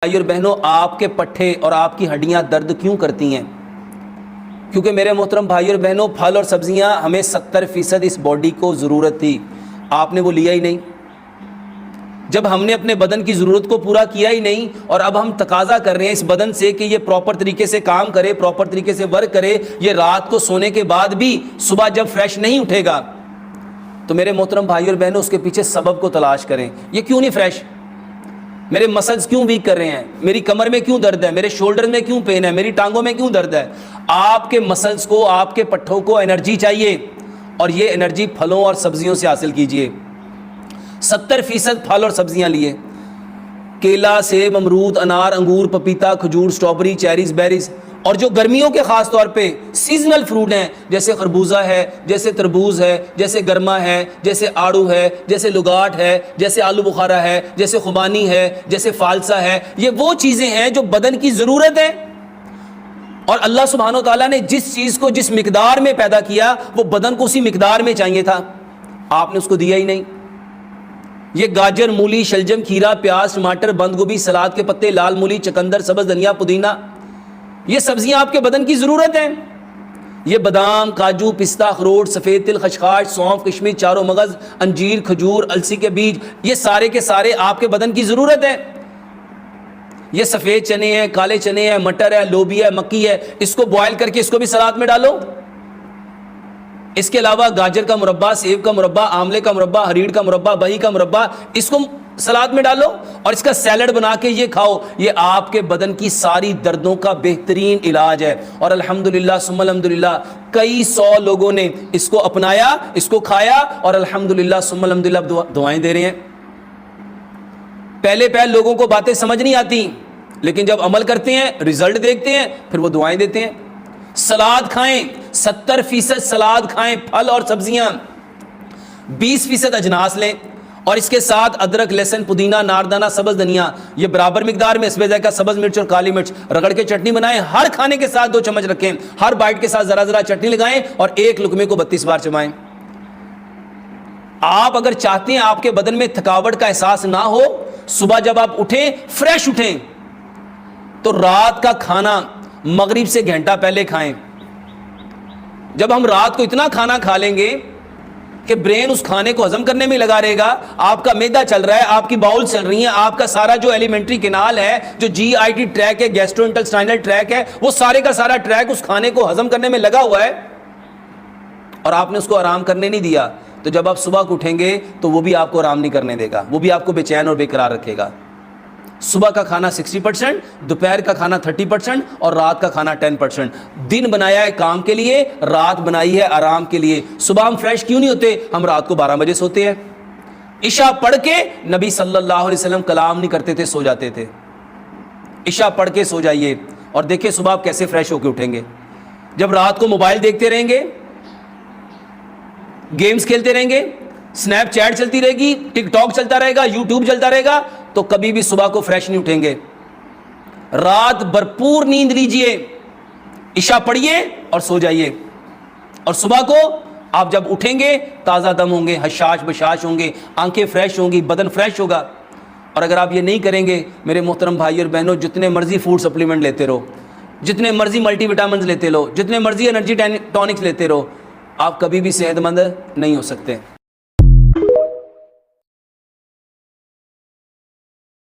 بھائی اور بہنوں، آپ کے پٹھے اور آپ کی ہڈیاں درد کیوں کرتی ہیں؟ کیونکہ میرے محترم بھائی اور بہنوں، پھل اور سبزیاں ہمیں 70% اس باڈی کو ضرورت تھی، آپ نے وہ لیا ہی نہیں۔ جب ہم نے اپنے بدن کی ضرورت کو پورا کیا ہی نہیں اور اب ہم تقاضا کر رہے ہیں اس بدن سے کہ یہ پراپر طریقے سے کام کرے، پراپر طریقے سے ورک کرے، یہ رات کو سونے کے بعد بھی صبح جب فریش نہیں اٹھے گا، تو میرے محترم بھائی اور بہنوں اس کے پیچھے سبب کو تلاش کریں۔ یہ کیوں نہیں فریش؟ میرے مسلز کیوں ویک کر رہے ہیں؟ میری کمر میں کیوں درد ہے؟ میرے شولڈر میں کیوں پین ہے؟ میری ٹانگوں میں کیوں درد ہے؟ آپ کے مسلز کو، آپ کے پٹھوں کو انرجی چاہیے، اور یہ انرجی پھلوں اور سبزیوں سے حاصل کیجیے۔ 70% پھل اور سبزیاں لیے، کیلا، سیب، امرود، انار، انگور، پپیتا، کھجور، سٹرابری، چیریز، بیریز، اور جو گرمیوں کے خاص طور پہ سیزنل فروٹ ہیں جیسے خربوزہ ہے، جیسے تربوز ہے، جیسے گرما ہے، جیسے آڑو ہے، جیسے لگاٹ ہے، جیسے آلو بخارا ہے، جیسے خوبانی ہے، جیسے فالسا ہے، یہ وہ چیزیں ہیں جو بدن کی ضرورت ہے، اور اللہ سبحانہ و تعالیٰ نے جس چیز کو جس مقدار میں پیدا کیا وہ بدن کو اسی مقدار میں چاہیے تھا، آپ نے اس کو دیا ہی نہیں۔ یہ گاجر، مولی، شلجم، کھیرا، پیاز، ٹماٹر، بند گوبھی، سلاد کے پتے، لال مولی، چقندر، سبز دھنیا، پودینہ، یہ سبزیاں آپ کے بدن کی ضرورت ہیں۔ یہ بادام، کاجو، پستہ، اخروٹ، سفید تل، خشخاش، سونف، کشمش، چاروں مغز، انجیر، کھجور، السی کے بیج، یہ سارے کے سارے آپ کے بدن کی ضرورت ہے۔ یہ سفید چنے ہیں، کالے چنے ہیں، مٹر ہے، لوبیا ہے، مکی ہے، اس کو بوائل کر کے اس کو بھی سلاد میں ڈالو۔ اس کے علاوہ گاجر کا مربع، سیب کا مربع، آملے کا مربع، ہریڑ کا مربع، بہی کا مربع، اس کو سلاد میں ڈالو اور اس کا سیلڈ بنا کے یہ کھاؤ۔ یہ آپ کے بدن کی ساری دردوں کا بہترین علاج ہے، اور الحمدللہ ثم الحمدللہ کئی 100 لوگوں نے اس کو اپنایا، اس کو کھایا، اور الحمدللہ ثم الحمدللہ دعائیں دے رہے ہیں۔ پہلے لوگوں کو باتیں سمجھ نہیں آتی، لیکن جب عمل کرتے ہیں، رزلٹ دیکھتے ہیں، پھر وہ دعائیں دیتے ہیں۔ سلاد کھائیں، 70% سلاد کھائیں، پھل اور سبزیاں، 20% اجناس لیں، اور اس کے ساتھ ادرک، لہسن، پودینہ، ناردانہ، سبز دھنیا، یہ برابر مقدار میں حسب ذائقہ سبز مرچ اور کالی مرچ رگڑ کے چٹنی بنائیں، ہر کھانے کے ساتھ 2 چمچ رکھیں، ہر بائٹ کے ساتھ ذرا ذرا چٹنی لگائیں اور ایک لقمے کو 32 بار چبائیں۔ آپ اگر چاہتے ہیں آپ کے بدن میں تھکاوٹ کا احساس نہ ہو، صبح جب آپ اٹھیں فریش اٹھیں، تو رات کا کھانا مغرب سے گھنٹہ پہلے کھائیں۔ جب ہم رات کو اتنا کھانا کھا لیں گے کہ برین اس کھانے کو ہضم کرنے میں لگا رہے گا، آپ کا معدہ چل رہا ہے، آپ کی باؤل چل رہی ہیں، آپ کا سارا جو ایلیمنٹری کینال ہے، جو جی آئی ٹی ٹریک ہے، گیسٹرو انٹسٹائنل ٹریک ہے، وہ سارے کا سارا ٹریک اس کھانے کو ہضم کرنے میں لگا ہوا ہے، اور آپ نے اس کو آرام کرنے نہیں دیا، تو جب آپ صبح کو اٹھیں گے تو وہ بھی آپ کو آرام نہیں کرنے دے گا، وہ بھی آپ کو بے چین اور بے قرار رکھے گا۔ صبح کا کھانا 60%، دوپہر کا کھانا 30%، اور رات کا کھانا 10%۔ دن بنایا ہے کام کے لیے، رات بنائی ہے آرام کے لیے۔ صبح ہم فریش کیوں نہیں ہوتے؟ ہم رات کو 12 بجے سوتے ہیں۔ عشاء پڑھ کے نبی صلی اللہ علیہ وسلم کلام نہیں کرتے تھے، سو جاتے تھے۔ عشاء پڑھ کے سو جائیے اور دیکھیں صبح آپ کیسے فریش ہو کے اٹھیں گے۔ جب رات کو موبائل دیکھتے رہیں گے، گیمز کھیلتے رہیں گے، سنیپ چیٹ چلتی رہے گی، ٹک ٹاک چلتا رہے گا، یوٹیوب چلتا رہے گا، تو کبھی بھی صبح کو فریش نہیں اٹھیں گے۔ رات بھرپور نیند لیجئے، عشاء پڑھیے اور سو جائیے، اور صبح کو آپ جب اٹھیں گے تازہ دم ہوں گے، حشاش بشاش ہوں گے، آنکھیں فریش ہوں گی، بدن فریش ہوگا۔ اور اگر آپ یہ نہیں کریں گے میرے محترم بھائی اور بہنوں، جتنے مرضی فوڈ سپلیمنٹ لیتے رہو، جتنے مرضی ملٹی وٹامنز لیتے رہو، جتنے مرضی انرجی ٹانکس لیتے رہو، آپ کبھی بھی صحت مند نہیں ہو سکتے۔